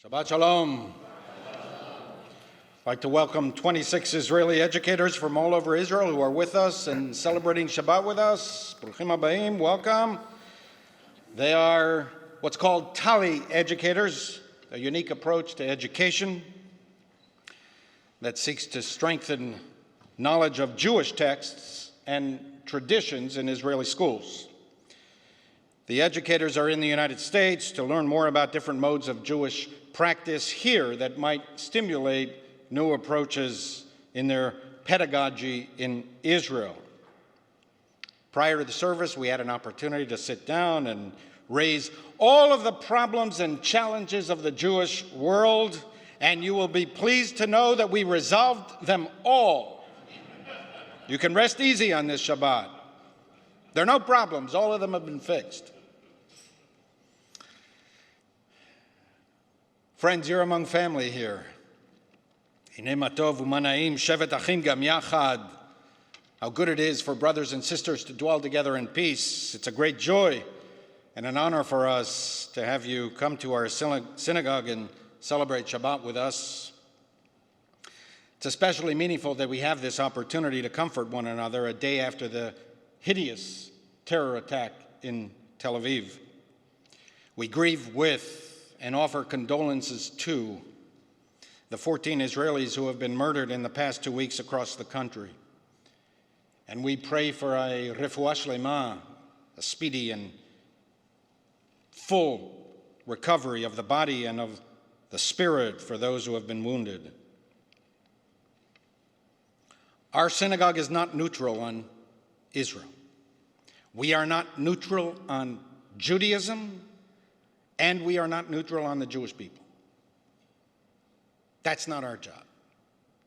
Shabbat Shalom. I'd like to welcome 26 Israeli educators from all over Israel who are with us and celebrating Shabbat with us. Bruchim habayim, welcome. They are what's called Tali educators, a unique approach to education that seeks to strengthen knowledge of Jewish texts and traditions in Israeli schools. The educators are in the United States to learn more about different modes of Jewish practice here that might stimulate new approaches in their pedagogy in Israel. Prior to the service, we had an opportunity to sit down and raise all of the problems and challenges of the Jewish world, and you will be pleased to know that we resolved them all. You can rest easy on this Shabbat. There are no problems. All of them have been fixed. Friends, you're among family here. How good it is for brothers and sisters to dwell together in peace. It's a great joy and an honor for us to have you come to our synagogue and celebrate Shabbat with us. It's especially meaningful that we have this opportunity to comfort one another a day after the hideous terror attack in Tel Aviv. We grieve with and offer condolences to the 14 Israelis who have been murdered in the past 2 weeks across the country. And we pray for a refuah shlema, a speedy and full recovery of the body and of the spirit for those who have been wounded. Our synagogue is not neutral on Israel. We are not neutral on Judaism, and we are not neutral on the Jewish people. That's not our job,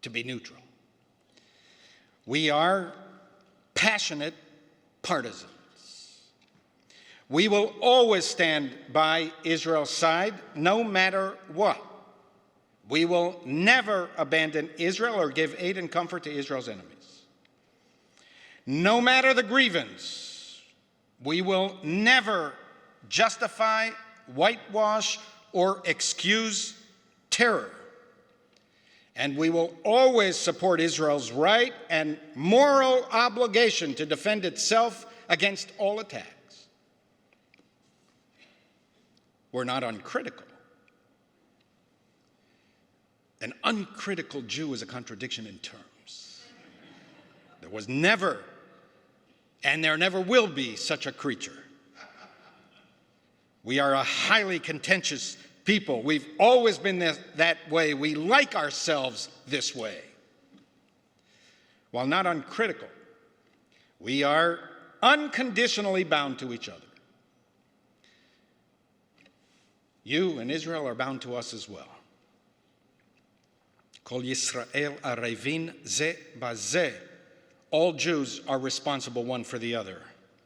to be neutral. We are passionate partisans. We will always stand by Israel's side, no matter what. We will never abandon Israel or give aid and comfort to Israel's enemies. No matter the grievance, we will never justify, whitewash, or excuse terror. And we will always support Israel's right and moral obligation to defend itself against all attacks. We're not uncritical. An uncritical Jew is a contradiction in terms. There was never, and there never will be, such a creature. We are a highly contentious people. We've always been that way. We like ourselves this way. While not uncritical, we are unconditionally bound to each other. You and Israel are bound to us as well. Kol Yisrael arevin ze bazeh. All Jews are responsible one for the other.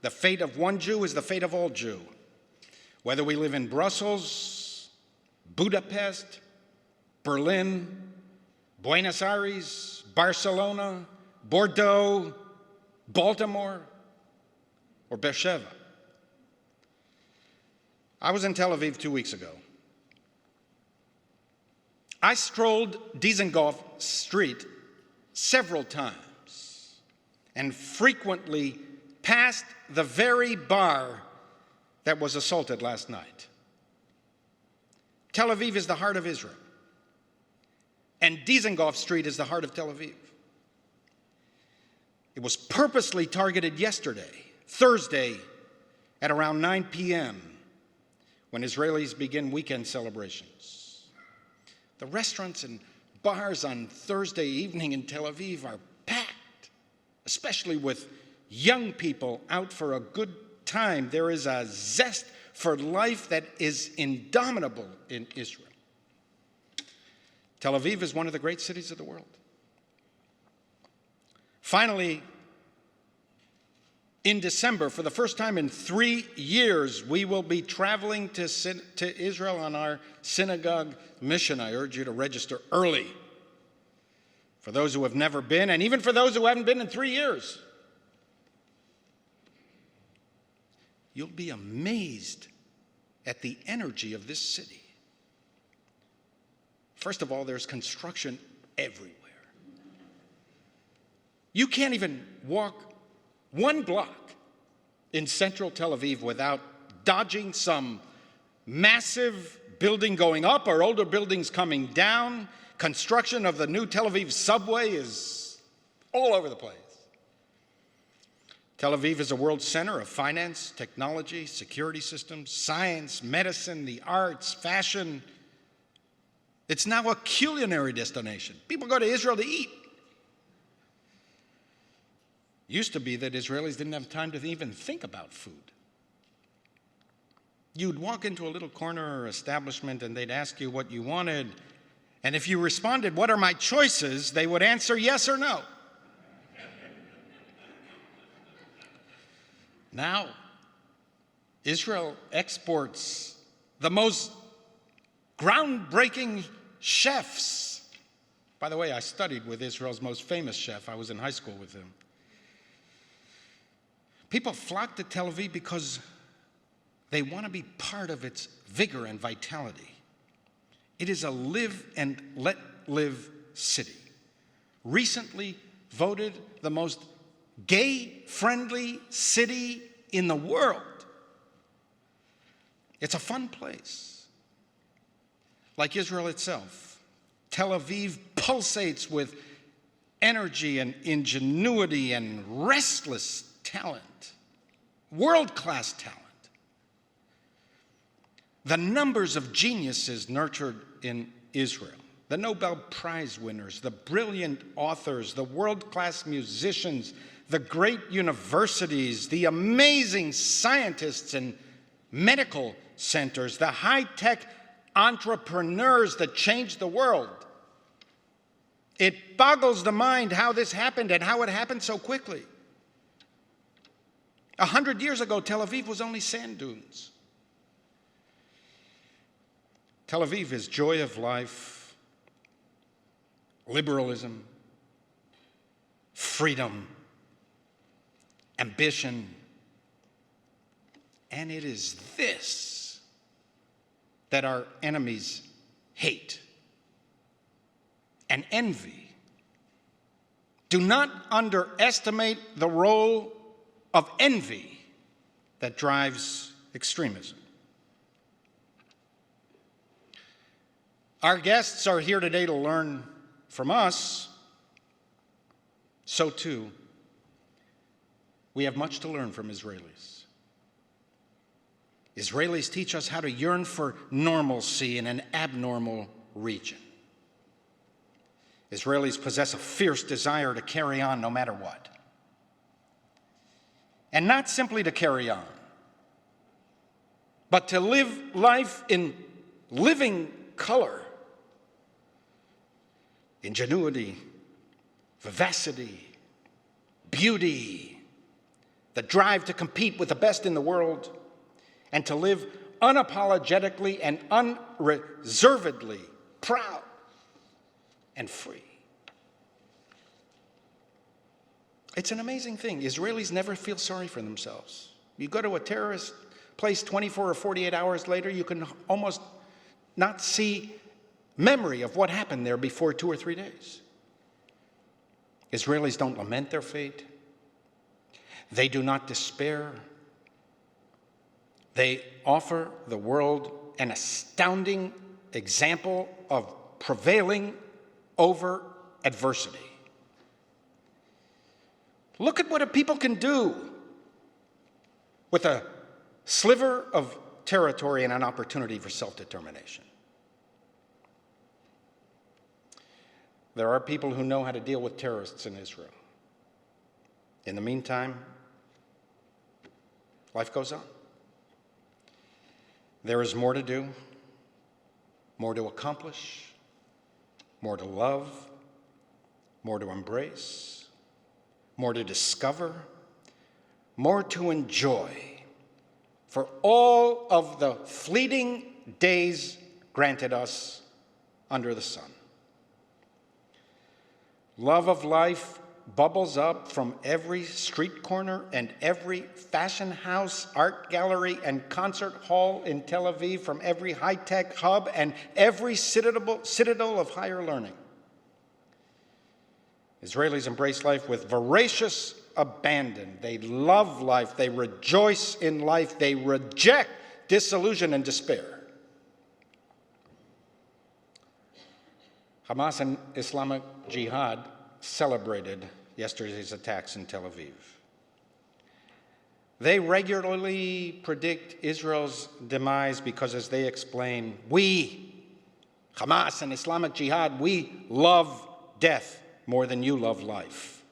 The fate of one Jew is the fate of all Jews. Whether we live in Brussels, Budapest, Berlin, Buenos Aires, Barcelona, Bordeaux, Baltimore, or Beersheba. I was in Tel Aviv 2 weeks ago. I strolled Dizengoff Street several times and frequently passed the very bar that was assaulted last night. Tel Aviv is the heart of Israel, and Dizengoff Street is the heart of Tel Aviv. It was purposely targeted yesterday, Thursday, at around 9 p.m., when Israelis begin weekend celebrations. The restaurants and bars on Thursday evening in Tel Aviv are packed, especially with young people out for a good time. There is a zest for life that is indomitable in Israel. Tel Aviv is one of the great cities of the world. Finally, in December, for the first time in 3 years, we will be traveling to Israel on our synagogue mission. I urge you to register early. For those who have never been, and even for those who haven't been in 3 years. You'll be amazed at the energy of this city. First of all, there's construction everywhere. You can't even walk 1 block in central Tel Aviv without dodging some massive building going up or older buildings coming down. Construction of the new Tel Aviv subway is all over the place. Tel Aviv is a world center of finance, technology, security systems, science, medicine, the arts, fashion. It's now a culinary destination. People go to Israel to eat. Used to be that Israelis didn't have time to even think about food. You'd walk into a little corner or establishment and they'd ask you what you wanted. And if you responded, "What are my choices?" they would answer yes or no. Now, Israel exports the most groundbreaking chefs. By the way, I studied with Israel's most famous chef. I was in high school with him. People flock to Tel Aviv because they want to be part of its vigor and vitality. It is a live and let live city. Recently voted the most gay-friendly city in the world. It's a fun place. Like Israel itself, Tel Aviv pulsates with energy and ingenuity and restless talent, world-class talent. The numbers of geniuses nurtured in Israel, the Nobel Prize winners, the brilliant authors, the world-class musicians, the great universities, the amazing scientists and medical centers, the high-tech entrepreneurs that changed the world. It boggles the mind how this happened and how it happened so quickly. 100 years ago, Tel Aviv was only sand dunes. Tel Aviv is joy of life, liberalism, freedom, ambition, and it is this that our enemies hate and envy. Do not underestimate the role of envy that drives extremism. Our guests are here today to learn from us. So too, we have much to learn from Israelis. Israelis teach us how to yearn for normalcy in an abnormal region. Israelis possess a fierce desire to carry on no matter what. And not simply to carry on, but to live life in living color. Ingenuity, vivacity, beauty, the drive to compete with the best in the world, and to live unapologetically and unreservedly proud and free. It's an amazing thing. Israelis never feel sorry for themselves. You go to a terrorist place 24 or 48 hours later, you can almost not see memory of what happened there before 2 or 3 days. Israelis don't lament their fate. They do not despair. They offer the world an astounding example of prevailing over adversity. Look at what a people can do with a sliver of territory and an opportunity for self-determination. There are people who know how to deal with terrorists in Israel. In the meantime, life goes on. There is more to do, more to accomplish, more to love, more to embrace, more to discover, more to enjoy for all of the fleeting days granted us under the sun. Love of life bubbles up from every street corner and every fashion house, art gallery, and concert hall in Tel Aviv, from every high-tech hub and every citadel of higher learning. Israelis embrace life with voracious abandon. They love life. They rejoice in life. They reject disillusion and despair. Hamas and Islamic Jihad celebrated yesterday's attacks in Tel Aviv. They regularly predict Israel's demise because, as they explain, we, Hamas and Islamic Jihad, we love death more than you love life.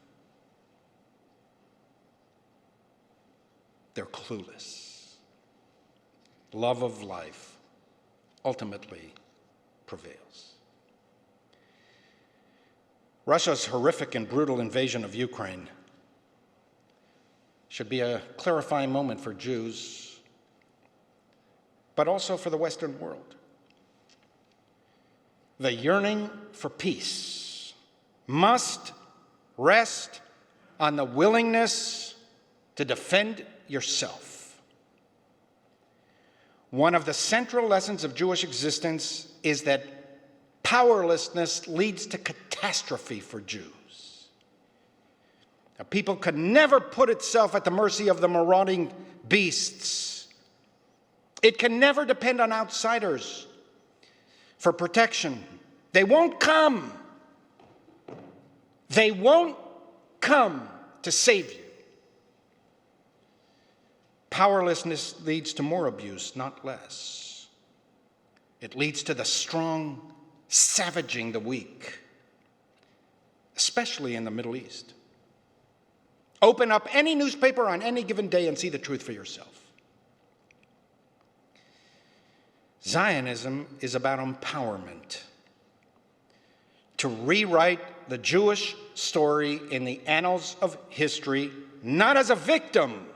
They're clueless. Love of life ultimately prevails. Russia's horrific and brutal invasion of Ukraine should be a clarifying moment for Jews, but also for the Western world. The yearning for peace must rest on the willingness to defend yourself. One of the central lessons of Jewish existence is that powerlessness leads to catastrophe for Jews. A people could never put itself at the mercy of the marauding beasts. It can never depend on outsiders for protection. They won't come. They won't come to save you. Powerlessness leads to more abuse, not less. It leads to the strong savaging the weak, especially in the Middle East. Open up any newspaper on any given day and see the truth for yourself. Zionism is about empowerment, to rewrite the Jewish story in the annals of history, not as a victim,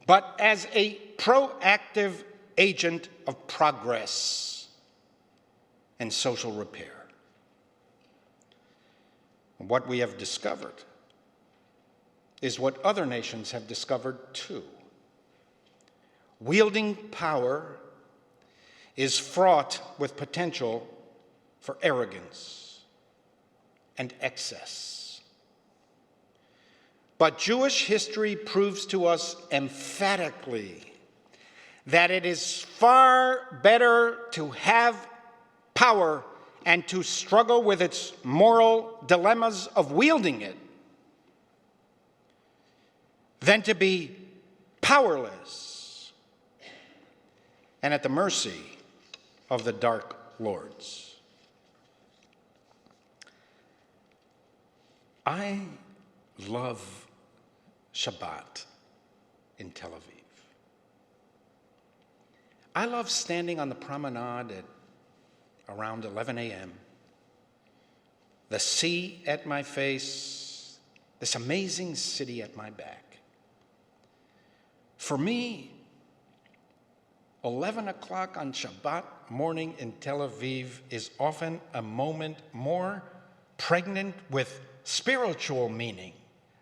but as a proactive agent of progress and social repair. What we have discovered is what other nations have discovered too. Wielding power is fraught with potential for arrogance and excess. But Jewish history proves to us emphatically that it is far better to have power and to struggle with its moral dilemmas of wielding it than to be powerless and at the mercy of the dark lords. I love Shabbat in Tel Aviv. I love standing on the promenade at around 11 a.m., the sea at my face, this amazing city at my back. For me, 11 o'clock on Shabbat morning in Tel Aviv is often a moment more pregnant with spiritual meaning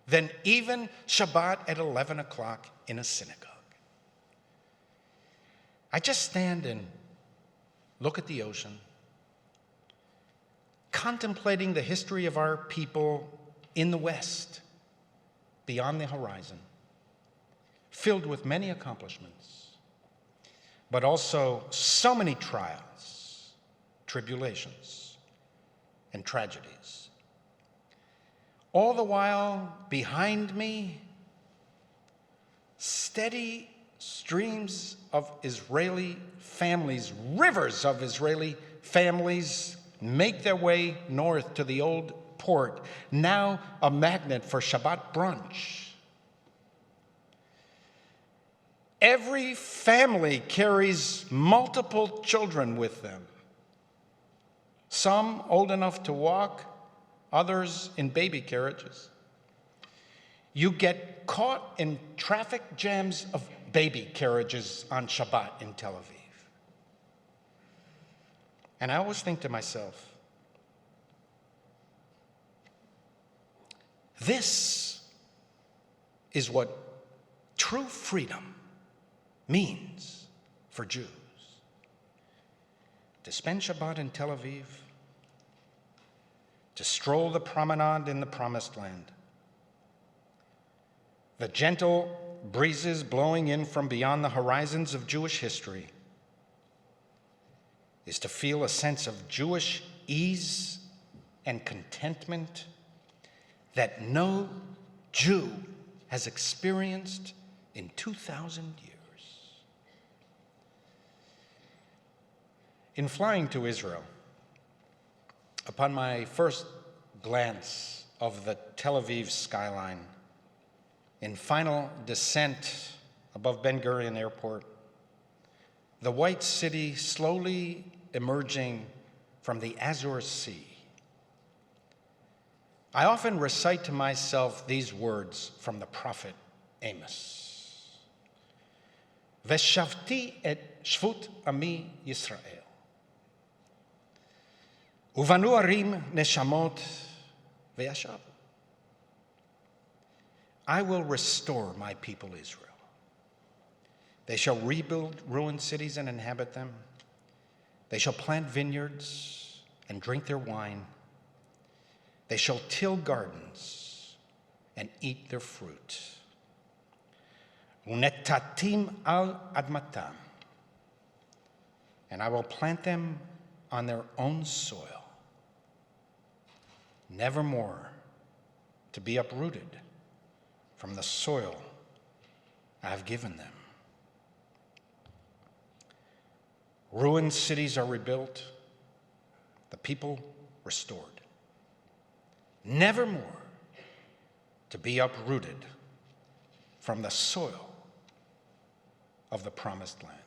than even Shabbat at 11 o'clock in a synagogue. I just stand and look at the ocean, contemplating the history of our people in the West, beyond the horizon, filled with many accomplishments, but also so many trials, tribulations, and tragedies. All the while, behind me, steady streams of Israeli families, rivers of Israeli families, make their way north to the old port, now a magnet for Shabbat brunch. Every family carries multiple children with them, some old enough to walk, others in baby carriages. You get caught in traffic jams of baby carriages on Shabbat in Tel Aviv. And I always think to myself, This is what true freedom means for Jews. To spend Shabbat in Tel Aviv, to stroll the promenade in the Promised Land, the gentle breezes blowing in from beyond the horizons of Jewish history, is to feel a sense of Jewish ease and contentment that no Jew has experienced in 2,000 years. In flying to Israel, upon my first glance of the Tel Aviv skyline, in final descent above Ben Gurion Airport, the white city slowly emerging from the Azure Sea, I often recite to myself these words from the prophet Amos. Veshavti et shvut ami Yisrael. Uvanu arim neshamot ve'yashav. I will restore my people Israel. They shall rebuild ruined cities and inhabit them. They shall plant vineyards and drink their wine. They shall till gardens and eat their fruit. Unetatim al admatam. And I will plant them on their own soil, nevermore to be uprooted from the soil I have given them. Ruined cities are rebuilt, the people restored, nevermore to be uprooted from the soil of the Promised Land.